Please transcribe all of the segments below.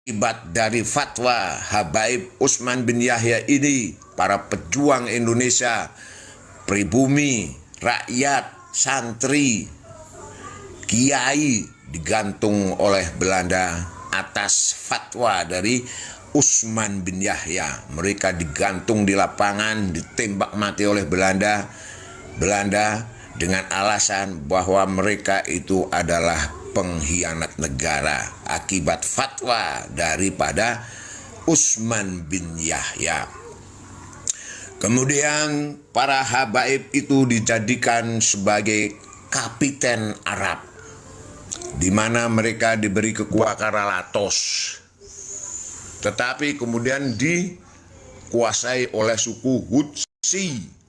Akibat dari fatwa Habaib Utsman bin Yahya ini, para pejuang Indonesia, pribumi, rakyat, santri, kiai digantung oleh Belanda atas fatwa dari Utsman bin Yahya. Mereka digantung di lapangan, ditembak mati oleh Belanda dengan alasan bahwa mereka itu adalah pengkhianat negara akibat fatwa daripada Utsman bin Yahya. Kemudian para habaib itu dijadikan sebagai kapiten Arab, di mana mereka diberi kekuasaan Latos, tetapi kemudian dikuasai oleh suku Hutsi.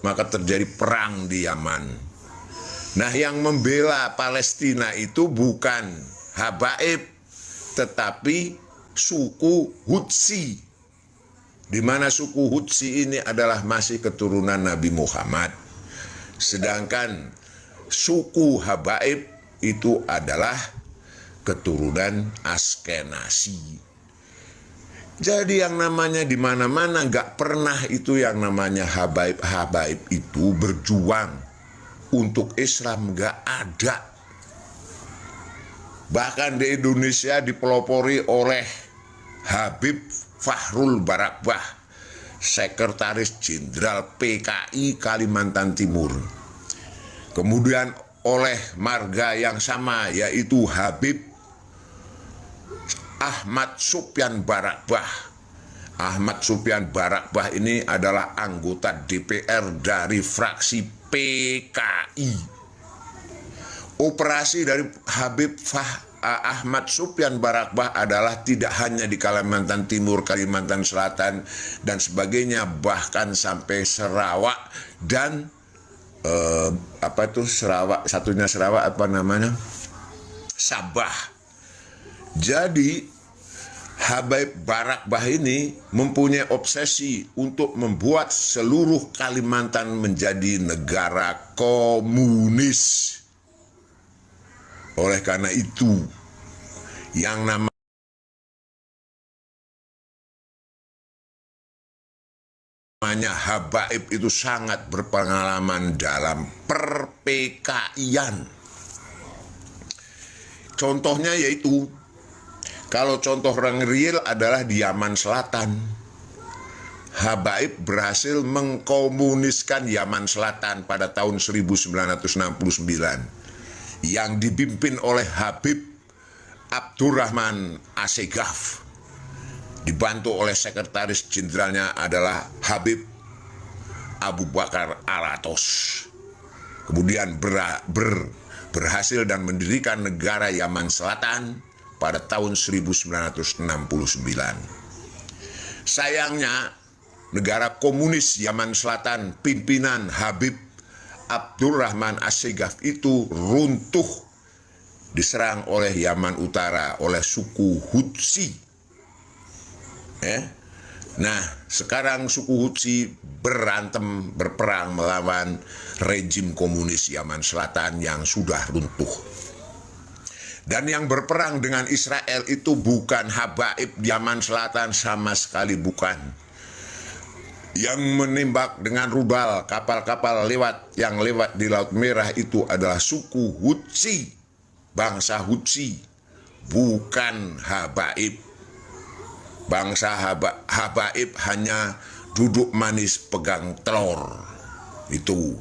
Maka terjadi perang di Yaman. Nah, yang membela Palestina itu bukan Habaib, tetapi suku Hutsi, di mana suku Hutsi ini adalah masih keturunan Nabi Muhammad, sedangkan suku Habaib itu adalah keturunan Askenasi. Jadi yang namanya di mana-mana nggak pernah itu yang namanya Habaib itu berjuang untuk Islam, nggak ada. Bahkan di Indonesia dipelopori oleh Habib Fahrul Barakbah, Sekretaris Jenderal PKI Kalimantan Timur. Kemudian oleh marga yang sama, yaitu Habib Ahmad Supyan Barakbah. Ahmad Supyan Barakbah ini adalah anggota DPR dari fraksi PKI. Operasi dari Habib Ahmad Supyan Barakbah adalah tidak hanya di Kalimantan Timur, Kalimantan Selatan, dan sebagainya, bahkan sampai Sarawak dan Sabah. Jadi Habaib Barakbah ini mempunyai obsesi untuk membuat seluruh Kalimantan menjadi negara komunis. Oleh karena itu, yang namanya Habaib itu sangat berpengalaman dalam per-PKI-an. Contohnya yaitu, kalau contoh orang real adalah di Yaman Selatan. Habaib berhasil mengkomuniskan Yaman Selatan pada tahun 1969 yang dipimpin oleh Habib Abdurrahman Assegaf, dibantu oleh sekretaris jenderalnya adalah Habib Abu Bakar Alatos. Kemudian berhasil dan mendirikan negara Yaman Selatan pada tahun 1969. Sayangnya, negara komunis Yaman Selatan pimpinan Habib Abdurrahman Assegaf itu runtuh, diserang oleh Yaman Utara, oleh suku Hutsi. Nah, sekarang suku Hutsi berperang melawan rejim komunis Yaman Selatan yang sudah runtuh. Dan yang berperang dengan Israel itu bukan Habaib Yaman Selatan, sama sekali bukan. Yang menembak dengan rudal kapal-kapal yang lewat di Laut Merah itu adalah suku Hutsi, bangsa Hutsi, bukan Habaib. Bangsa Habaib hanya duduk manis pegang telur. Itu.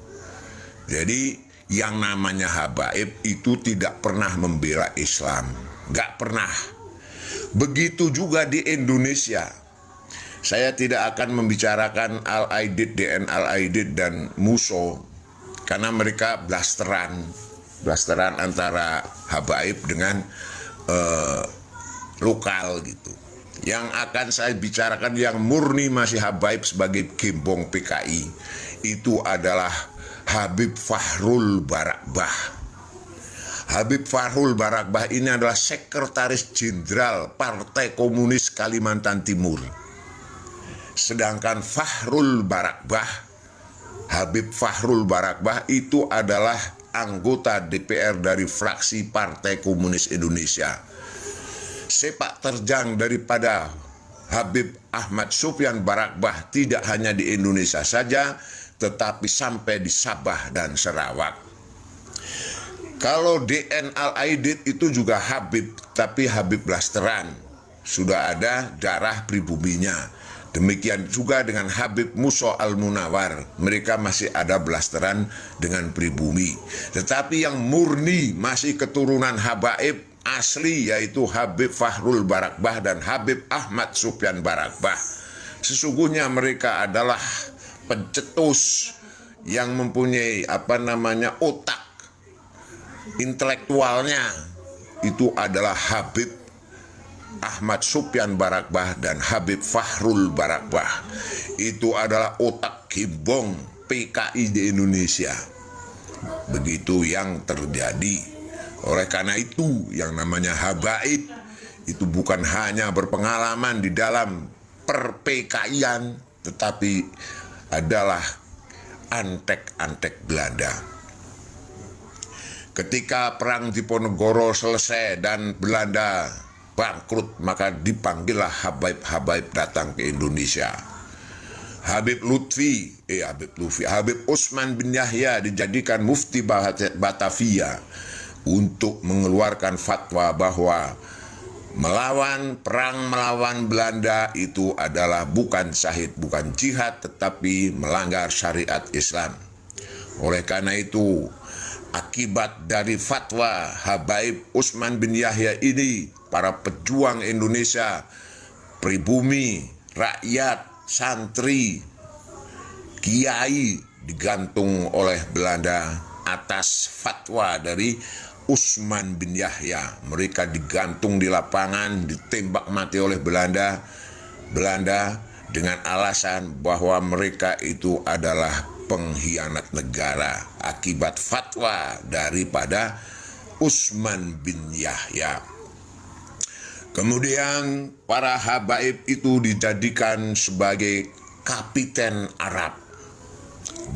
Jadi yang namanya Habaib itu tidak pernah membela Islam, nggak pernah. Begitu juga di Indonesia. Saya tidak akan membicarakan Al-Aidid, DN Al-Aidid dan Muso, karena mereka blasteran antara Habaib dengan lokal gitu. Yang akan saya bicarakan yang murni masih Habaib sebagai gembong PKI itu adalah Habib Fahrul Barakbah. Habib Fahrul Barakbah ini adalah sekretaris jenderal Partai Komunis Kalimantan Timur. Sedangkan Habib Fahrul Barakbah itu adalah anggota DPR dari fraksi Partai Komunis Indonesia. sepak terjang daripada Habib Ahmad Sufyan Barakbah tidak hanya di Indonesia saja, tetapi sampai di Sabah dan Sarawak. Kalau DN Al-Aidid itu juga Habib, tapi Habib blasteran, sudah ada darah pribuminya. Demikian juga dengan Habib Musa Al-Munawar, mereka masih ada blasteran dengan pribumi. Tetapi yang murni masih keturunan habaib asli, yaitu Habib Fahrul Barakbah dan Habib Ahmad Sufyan Barakbah. Sesungguhnya mereka adalah pencetus yang mempunyai otak intelektualnya, itu adalah Habib Ahmad Sufyan Barakbah dan Habib Fahrul Barakbah. Itu adalah otak gembong PKI di Indonesia. Begitu yang terjadi. Oleh karena itu, yang namanya habaib itu bukan hanya berpengalaman di dalam per-PKI-an, tetapi adalah antek-antek Belanda. Ketika Perang Diponegoro selesai dan Belanda bangkrut, maka dipanggillah habaib-habaib datang ke Indonesia. Habib Utsman bin Yahya dijadikan mufti Batavia untuk mengeluarkan fatwa bahwa perang melawan Belanda itu adalah bukan syahid, bukan jihad, tetapi melanggar syariat Islam. Oleh karena itu, akibat dari fatwa Habaib Utsman bin Yahya ini, para pejuang Indonesia, pribumi, rakyat, santri, kiai digantung oleh Belanda atas fatwa dari Utsman bin Yahya. Mereka digantung di lapangan, ditembak mati oleh Belanda dengan alasan bahwa mereka itu adalah pengkhianat negara akibat fatwa daripada Utsman bin Yahya. Kemudian para habaib itu dijadikan sebagai kapiten Arab,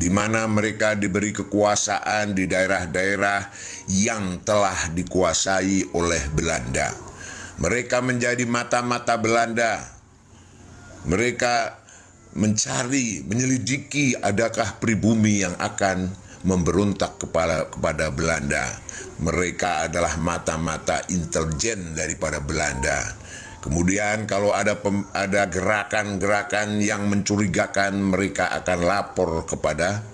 di mana mereka diberi kekuasaan di daerah-daerah yang telah dikuasai oleh Belanda. Mereka menjadi mata-mata Belanda. Mereka menyelidiki adakah pribumi yang akan memberontak kepada Belanda. Mereka adalah mata-mata intelijen daripada Belanda. Kemudian kalau ada gerakan-gerakan yang mencurigakan, mereka akan lapor kepada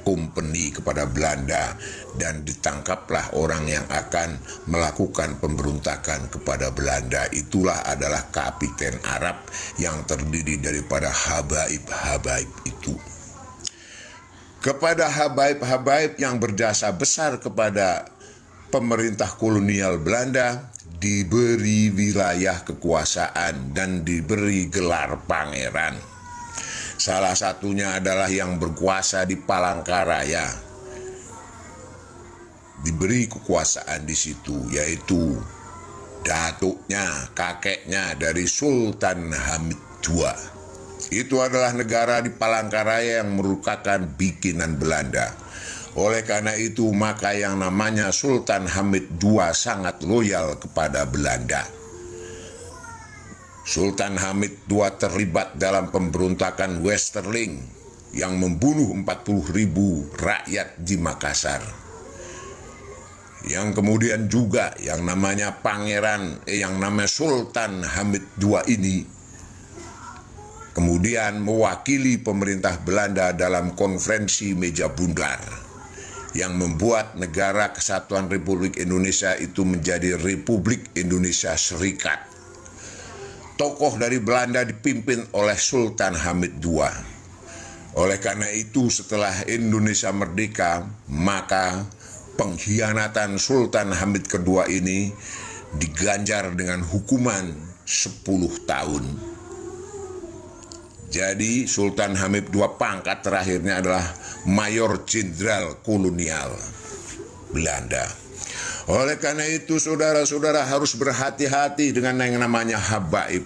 company, kepada Belanda, dan ditangkaplah orang yang akan melakukan pemberontakan kepada Belanda. Itulah adalah kapiten Arab yang terdiri daripada habaib-habaib itu. Kepada habaib-habaib yang berjasa besar kepada pemerintah kolonial Belanda, diberi wilayah kekuasaan dan diberi gelar pangeran. Salah satunya adalah yang berkuasa di Palangkaraya. Diberi kekuasaan di situ, yaitu datuknya, kakeknya dari Sultan Hamid II. Itu adalah negara di Palangkaraya yang merupakan bikinan Belanda. Oleh karena itu, maka yang namanya Sultan Hamid II sangat loyal kepada Belanda. Sultan Hamid II terlibat dalam pemberontakan Westerling yang membunuh 40.000 rakyat di Makassar. Yang kemudian juga yang namanya Sultan Hamid II ini kemudian mewakili pemerintah Belanda dalam konferensi meja bundar yang membuat negara Kesatuan Republik Indonesia itu menjadi Republik Indonesia Serikat. Tokoh dari Belanda dipimpin oleh Sultan Hamid II. Oleh karena itu, setelah Indonesia merdeka, maka pengkhianatan Sultan Hamid II ini diganjar dengan hukuman 10 tahun. Jadi Sultan Hamid II pangkat terakhirnya adalah Mayor Jenderal Kolonial Belanda. Oleh karena itu, saudara-saudara harus berhati-hati dengan yang namanya habaib.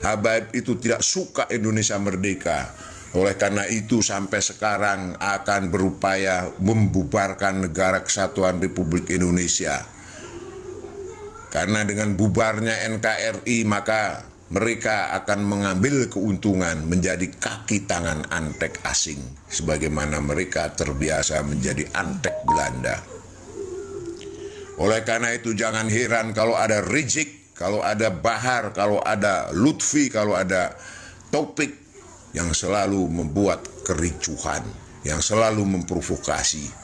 Habaib itu tidak suka Indonesia merdeka. Oleh karena itu sampai sekarang akan berupaya membubarkan negara Kesatuan Republik Indonesia. Karena dengan bubarnya NKRI maka mereka akan mengambil keuntungan menjadi kaki tangan antek asing, sebagaimana mereka terbiasa menjadi antek Belanda. Oleh karena itu jangan heran kalau ada Rizik, kalau ada Bahar, kalau ada Lutfi, kalau ada Taufik yang selalu membuat kericuhan, yang selalu memprovokasi.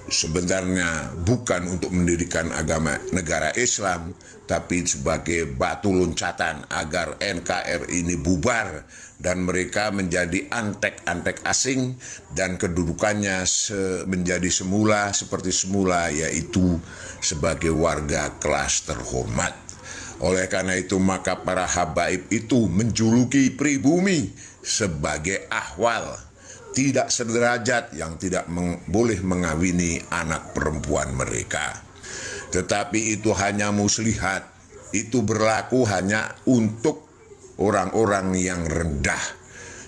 Sebenarnya bukan untuk mendirikan agama negara Islam, tapi sebagai batu loncatan agar NKRI ini bubar dan mereka menjadi antek-antek asing dan kedudukannya menjadi semula seperti semula, yaitu sebagai warga kelas terhormat. Oleh karena itu maka para habaib itu menjuluki pribumi sebagai ahwal, tidak sederajat yang tidak boleh mengawini anak perempuan mereka. Tetapi itu hanya muslihat, itu berlaku hanya untuk orang-orang yang rendah.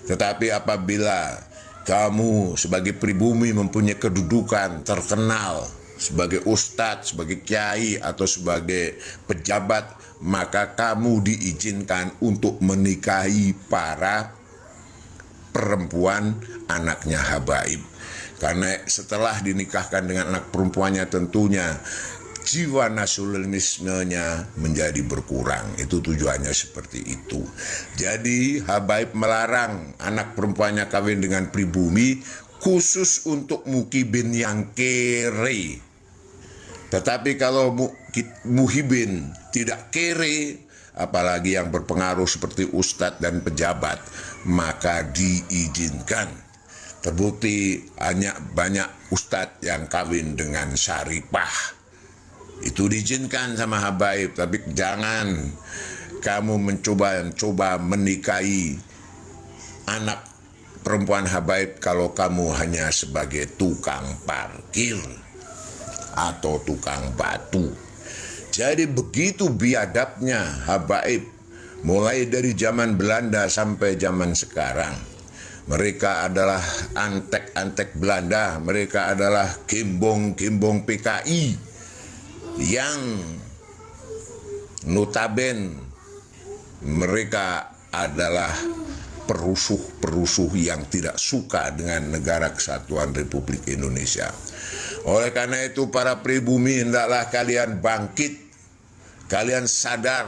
Tetapi apabila kamu sebagai pribumi mempunyai kedudukan terkenal sebagai ustadz, sebagai kiai, atau sebagai pejabat, maka kamu diizinkan untuk menikahi para perempuan anaknya habaib. Karena setelah dinikahkan dengan anak perempuannya tentunya jiwa nasionalismenya menjadi berkurang. Itu tujuannya seperti itu. Jadi habaib melarang anak perempuannya kawin dengan pribumi khusus untuk mukibin yang kere. Tetapi kalau muhibin tidak kere, apalagi yang berpengaruh seperti ustadz dan pejabat, maka diizinkan. Terbukti banyak ustadz yang kawin dengan syaripah. Itu diizinkan sama habaib, tapi jangan kamu mencoba menikahi anak perempuan habaib kalau kamu hanya sebagai tukang parkir atau tukang batu. Jadi begitu biadabnya habaib mulai dari zaman Belanda sampai zaman sekarang. Mereka adalah antek-antek Belanda, mereka adalah gembong-gembong PKI yang notaben mereka adalah perusuh-perusuh yang tidak suka dengan negara kesatuan Republik Indonesia. Oleh karena itu para pribumi, hendaklah kalian bangkit, kalian sadar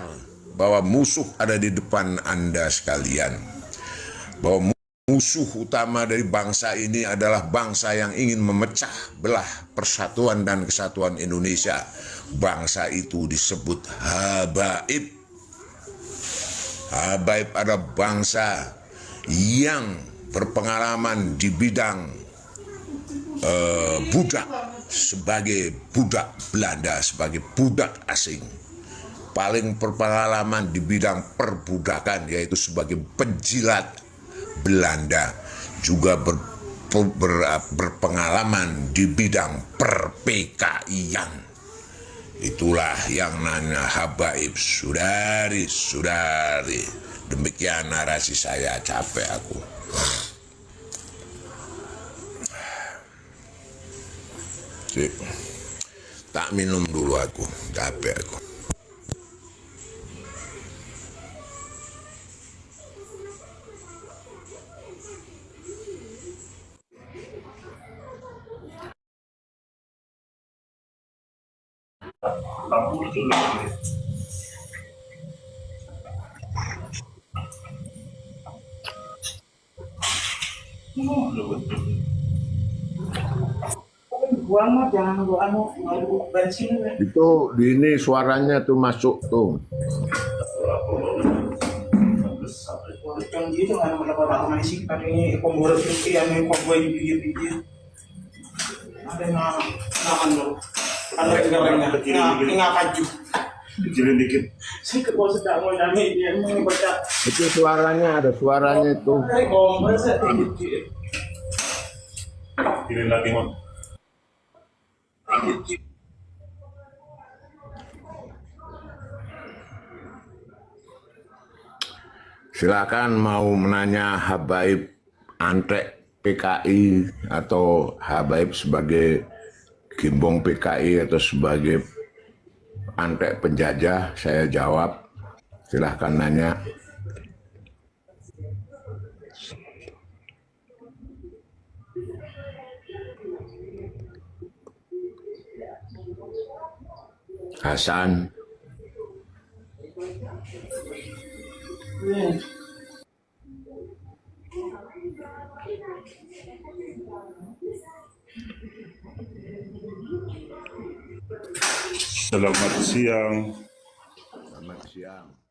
bahwa musuh ada di depan Anda sekalian, bahwa musuh utama dari bangsa ini adalah bangsa yang ingin memecah belah persatuan dan kesatuan Indonesia. Bangsa itu disebut habaib. Habaib adalah bangsa yang berpengalaman di bidang budak, sebagai budak Belanda, sebagai budak asing. Paling berpengalaman di bidang perbudakan, yaitu sebagai penjilat Belanda. Juga berpengalaman di bidang per-PKI-an. Itulah yang namanya habaib, saudari-saudari. Demikian narasi saya, capek aku. Tak minum dulu aku, capek aku. Itu ini suaranya tuh masuk tuh. Kecilin dikit. Itu suaranya, ada suaranya itu. Kecilin lagi, Mon. Silakan mau menanya habaib antek PKI atau habaib sebagai gembong PKI atau sebagai antek penjajah, saya jawab. Silahkan nanya. Hasan. Selamat siang. Selamat siang.